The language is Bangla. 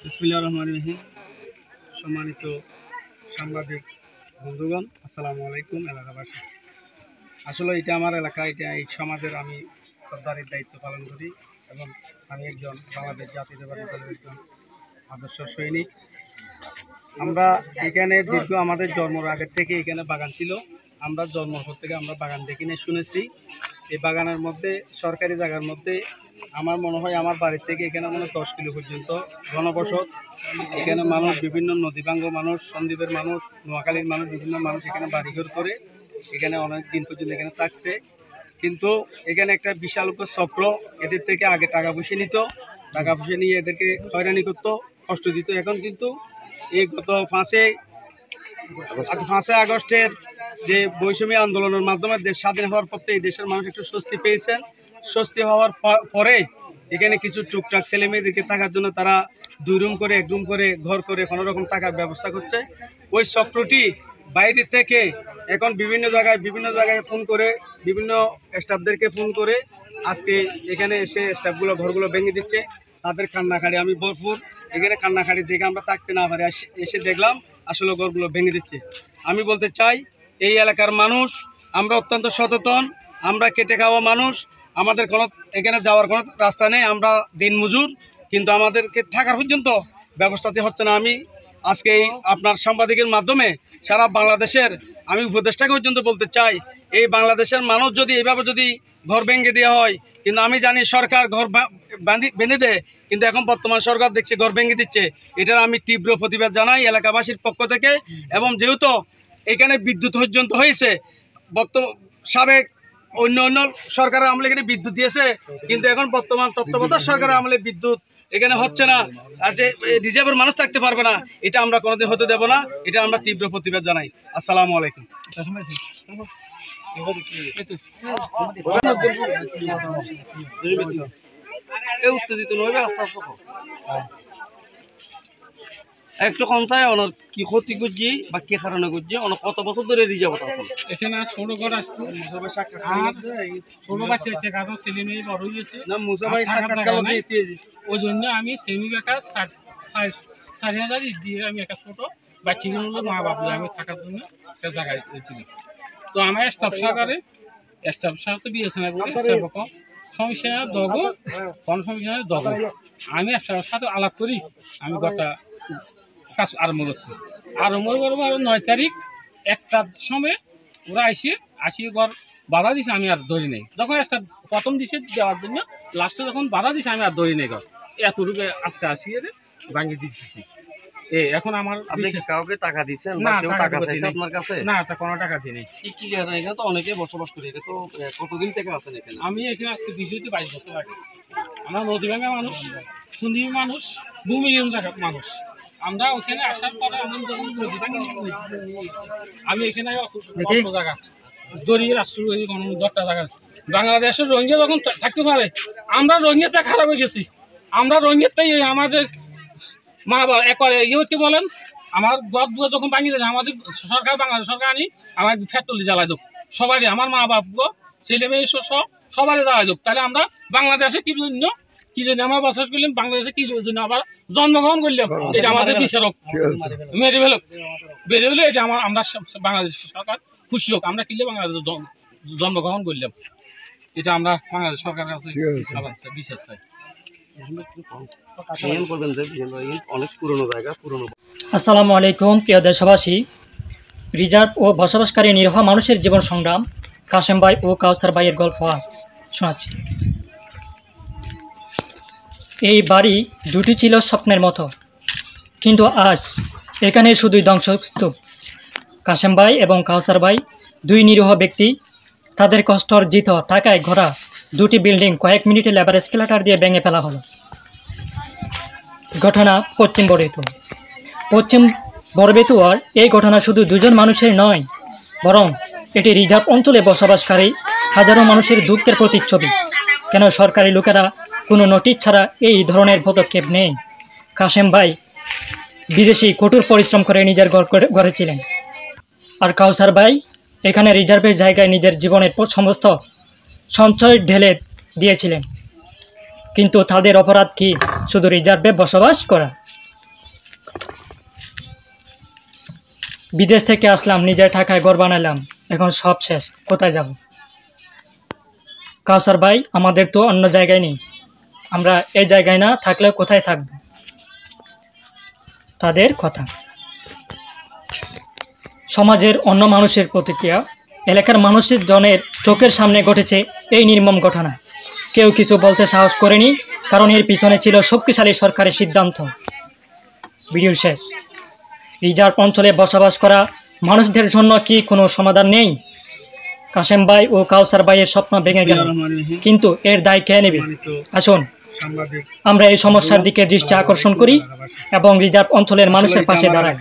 বিসমিল্লাহির রহমানির রহিম। সম্মানিত সাংবাদিক বন্ধুগণ, আসসালামু আলাইকুম। এলাকাবাসী, আসলে এটা আমার এলাকা, এটা এই সমাজের আমি সর্দারের দায়িত্ব পালন করি এবং আমি একজন বাংলাদেশ জাতীয়তাবাদী দলের একজন আদর্শ সৈনিক। আমরা এখানে দীর্ঘ আমাদের জন্মের আগের থেকে এখানে বাগান ছিল। আমরা জন্মের পর থেকে আমরা বাগান দেখি না, শুনেছি। এই বাগানের মধ্যে সরকারি জায়গার মধ্যে আমার মনে হয় আমার বাড়ির থেকে এখানে 10 কিলো পর্যন্ত ঘনবসত। এখানে মানুষ, বিভিন্ন নদীভাঙ্গ মানুষ, সন্দ্বীপের মানুষ, নোয়াখালীর মানুষ, বিভিন্ন মানুষ এখানে বাড়িঘর করে এখানে অনেক দিন পর্যন্ত এখানে থাকছে। কিন্তু এখানে একটা বিশাল চক্র এদের থেকে আগে টাকা পয়সা নিত, টাকা পয়সা নিয়ে এদেরকে হয়রানি করতো, কষ্ট দিত। এখন কিন্তু এই গত 5 আগস্টের যে বৈষম্য আন্দোলনের মাধ্যমে দেশ স্বাধীন হওয়ার পর এই দেশের মানুষ একটু স্বস্তি পেয়েছেন। স্বস্তি হওয়ার পরে এখানে কিছু টুকটাক ছেলে মেয়েদেরকে থাকার জন্য তারা 2 রুম করে 1 রুম করে ঘর করে কোনো রকম টাকার ব্যবস্থা করছে। ওই চক্রটি বাইরে থেকে এখন বিভিন্ন জায়গায় ফোন করে, বিভিন্ন স্টাফদেরকে ফোন করে আজকে এখানে এসে স্টাফগুলো ঘরগুলো ভেঙে দিচ্ছে। তাদের কান্নাকাটি আমি ভরপুর, এখানে কান্নাকাটি দেখে আমরা থাকতে না পারি, এসে দেখলাম আসলে ঘরগুলো ভেঙে দিচ্ছে। আমি বলতে চাই, এই এলাকার মানুষ আমরা অত্যন্ত সচেতন, আমরা খেটে খাওয়া মানুষ, আমাদের কোনো এখানে যাওয়ার কোনো রাস্তা নেই, আমরা দিনমজুর, কিন্তু আমাদেরকে থাকার পর্যন্ত ব্যবস্থাতে হচ্ছে না। আমি আজকে এই আপনার সাংবাদিকের মাধ্যমে সারা বাংলাদেশের আমি উপদেষ্টাকে পর্যন্ত বলতে চাই, এই বাংলাদেশের মানুষ যদি এইভাবে যদি ঘর ভেঙে দেওয়া হয়, কিন্তু আমি জানি সরকার ঘর বেঁধে দেয়, কিন্তু এখন বর্তমান সরকার দেখছি ঘর ভেঙে দিচ্ছে। এটার আমি তীব্র প্রতিবাদ জানাই এলাকাবাসীর পক্ষ থেকে। এবং যেহেতু এখানে বিদ্যুৎ পর্যন্ত হয়েছে, সাবেক অন্য সরকারের আমলে এখানে বিদ্যুৎ দিয়েছে, কিন্তু এখন বর্তমান তত্ত্বাবধায়ক সরকারের আমলে বিদ্যুৎ এখানে হচ্ছে না, যে রিজার্ভের মানুষ থাকতে পারবে না, এটা আমরা কোনোদিন হতে দেব না। এটা আমরা তীব্র প্রতিবাদ জানাই। আসসালামু আলাইকুম। উত্তেজিত নইবে, আস্তে আস্তে একটু কম চাই। অনেক কি ক্ষতি করছি বা কি কারণে করছি, অনেক কত বছর ধরে রিজার্ভ এখানে ছোট ঘর আসতো, ছোট বাচ্চা আছে, কারো ছেলে মেয়ে বড় হয়েছে, ওই জন্য আমি সেমি একটা 60,000 দিয়ে আমি একটা ছোট বাচ্চাগুলো মা বাবু আমি থাকার জন্য একটা জায়গায় ছিল। তো আমার স্টাফ সাথে বিয়েছে না, সমস্যা দগ কোন সমস্যা দগ, আমি স্টাফের সাথে আলাপ করি, আমি গোটা কাজ আরম্ভ করছি। আরম্ভ করবো আর 9 তারিখ 1টার সময় ওরা আসিয়ে ঘর বাধা দিছে, আমি আর ধরি নেই। যখন একটা প্রথম দিছে দেওয়ার জন্য, লাস্টে যখন বাধা দিছে আমি আর ধরি নেই ঘর, এতটুকু আজকে আসিয়ে ভাঙিয়ে দিচ্ছি। এখন আমার কাউকে টাকা দিচ্ছেন না? আপনার কাছে না, কোনো টাকা দিই নেই। এখানে তো অনেকে বসবাস করে, এটা তো কতদিন থেকে আছেন এখানে? আমি এখানে আজকে 22 বছর আগে। আমরা নদীভাঙ্গা মানুষ, সুন্দরী মানুষ, 2 মিলিয়ন টাকার মানুষ। আমরা ওখানে আসার পরে আমি এখানে জায়গা দড়িয়ে রাষ্ট্র 10টা জায়গা বাংলাদেশের রোহিঙ্গা যখন থাকতে পারে, আমরা রোহিঙ্গাটা খারাপ হয়ে গেছি। আমরা রোহিঙ্গাটাই আমাদের মা বাবা একবারে ইয়ে হতে বলেন, আমার ঘর দুয়ার যখন ভাঙিয়ে দেয়, আমাদের সরকার, বাংলাদেশ সরকার আনি আমার ফ্যাক্টরি জ্বালাই দেব, সবারই আমার মা বাবা ছেলে মেয়ে সবারই জ্বালাই দেব। তাহলে আমরা বাংলাদেশে কি জন্য আমরা বসবাস করলাম, বাংলাদেশে কি জন্য আবার জন্মগ্রহণ করলাম, এটা আমাদের বিচারক মেরে ফেলক বেড়ে হলে, এটা আমরা বাংলাদেশ সরকার খুশি হোক, আমরা কিনলে বাংলাদেশে জন্মগ্রহণ করলাম, এটা আমরা বাংলাদেশ সরকারের কাছে বিচার চাই। আসসালামু আলাইকুম প্রিয় দেশবাসী। রিজার্ভ ও বসবাসকারী নিরীহ মানুষের জীবন সংগ্রাম, কাশেম ভাই ও কাউসার ভাইয়ের গল্প আজ শোনাচ্ছি। এই বাড়ি দুটি ছিল স্বপ্নের মতো, কিন্তু আজ এখানে শুধুই ধ্বংসস্তূপ। কাশেম ভাই এবং কাউসার ভাই 2 নিরীহ ব্যক্তি, তাদের কষ্ট অর্জিত টাকায় ঘোরা 2টি বিল্ডিং কয়েক মিনিটে লেবার এসকেলেটর দিয়ে ভেঙে ফেলা হলো। ঘটনা পশ্চিম বড়বেতুয়ার। এই ঘটনা শুধু 2 জন মানুষের নয়, বরং এটি রিজার্ভ অঞ্চলে বসবাসকারী হাজারো মানুষের দুঃখের প্রতিচ্ছবি। কেন সরকারি লোকেরা কোনো নোটিশ ছাড়া এই ধরনের পদক্ষেপ নেই? কাশেম ভাই বিদেশি কঠোর পরিশ্রম করে নিজের ঘর গড়েছিলেন, আর কাউসার ভাই এখানে রিজার্ভের জায়গায় নিজের জীবনের সমস্ত সঞ্চয় ঢেলে দিয়েছিলেন। কিন্তু তাদের অপরাধ কি? শুধু রিজার্ভে বসবাস করা। বিদেশ থেকে আসলাম, নিজের টাকায় ঘর বানালাম, এখন সব শেষ, কোথায় যাব? কাউসার ভাই, আমাদের তো অন্য জায়গায় নেই, আমরা এই জায়গায় না থাকলে কোথায় থাকব? তাদের কথা। সমাজের অন্য মানুষের প্রতিক্রিয়া। এলাকার মানুষের জনের চোখের সামনে ঘটেছে এই নির্মম ঘটনা। কেউ কিছু বলতে সাহস করেনি, কারণ এর পিছনে ছিল শক্তিশালী সরকারের সিদ্ধান্ত। ভিডিও শেষ। রিজার্ভ অঞ্চলে বসবাস করা মানুষদের জন্য কি কোনো সমাধান নেই? কাশেম ভাই ও কাউসার ভাইয়ের স্বপ্ন ভেঙে গেল, কিন্তু এর দায় কে নেবে? আসুন আমরা এই সমস্যার দিকে দৃষ্টি আকর্ষণ করি এবং রিজার্ভ অঞ্চলের মানুষের পাশে দাঁড়াই।